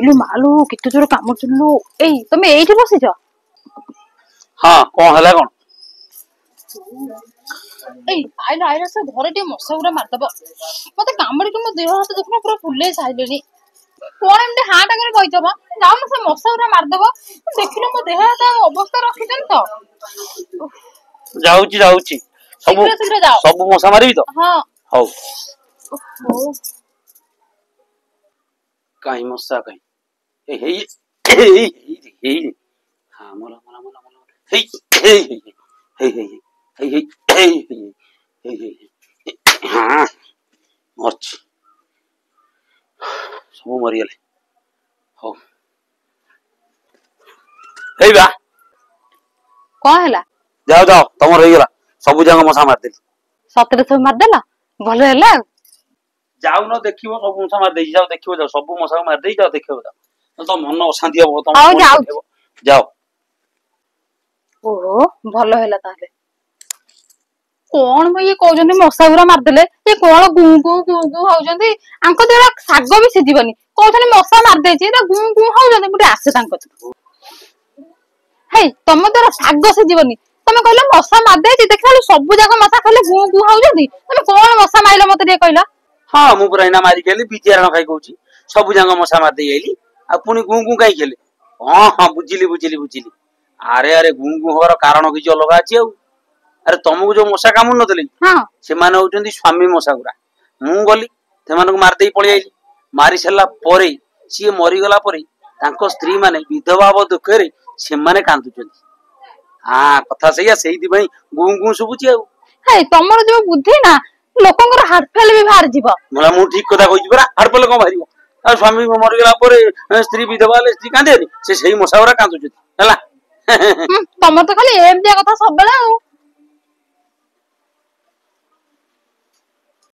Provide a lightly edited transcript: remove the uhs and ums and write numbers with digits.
इलु मालू केते जोर कामुचुलु एई तमे एइठी बसिछ हाँ कौन है कौन एई आइला आइला से घरे टे मशा गुरा मारदब मते कामड़ी के मो देह हाथ देखनो पूरा फुल्ले साइलेनी कोन एमते हाटा करे बइतबा जाऊ न से मशा गुरा मारदब देखिलो मो देह हाथ अवस्था रखितन तो जाऊची जाऊची सब शीघ्र शीघ्र जाओ सब मशा मारबी तो हां हौ ओ काई मशा काई हे हाँ मोला मोला मोला मोला हे हे हे हे हे हे हे हे हाँ मरछ सब मरी गले हो हे बा कोन हला जाओ जाओ तमर रही गला सब जंग मशा मार देली सतरे सब मार देला भलो हला जाऊ न देखिबो सब मशा मार देई जाओ देखिबो जाओ सब मशा मार देई जाओ देखिबो जाओ तो मन अशांति हो तुम आओ जाओ जाओ ओहो भलो हला ताले कोन भई कहउजंदी मशा गुरा मार देले ए कोन गु गु गु गु होउजंदी आंको देला साग भी सिजिबनी कहउजंदी मशा मार देछि एटा गु गु होउजंदी मुटे आसे तांको हे तम देला साग सिजिबनी तमे कहले मशा मार देछि देखला सब जागा मशा खाली गु गु होउजंदी तमे कोन मशा माइलो मते दे कहला हाँ मु पुरा इना मारी गेली बिचारण खाई कहूची सब जंग मशा मार देई आइली आ पुनी गु गु काई खेले हां हां बुझिली बुझिली बुझिली अरे अरे गु गु होवार कारण किछ अलग अछि आ अरे तुमको जो मशा कामु नतले हां से माने होचंदी स्वामी मशा गुरा मु गली सेमान को मार देई पळी आइली मारी सला परे सी मरी गला परे तांको स्त्री माने विधवा व दुख रे से माने कांदुचंदी हां कथा सहीया सेही दिबई गु गु सुबुची आ हे तमर जो बुद्धि ना लोकंगर हार्ट फेल भी बाहर जीव मला मु ठीक कथा कहिची परा हड़पल को मारिबो आ स्वामी मरि गला परे स्त्री विधवा ले स्त्री कांदेनी से सेही मशा गुरा कांदुचंदी हला तमर तो खाली एम दिया कथा सब बेला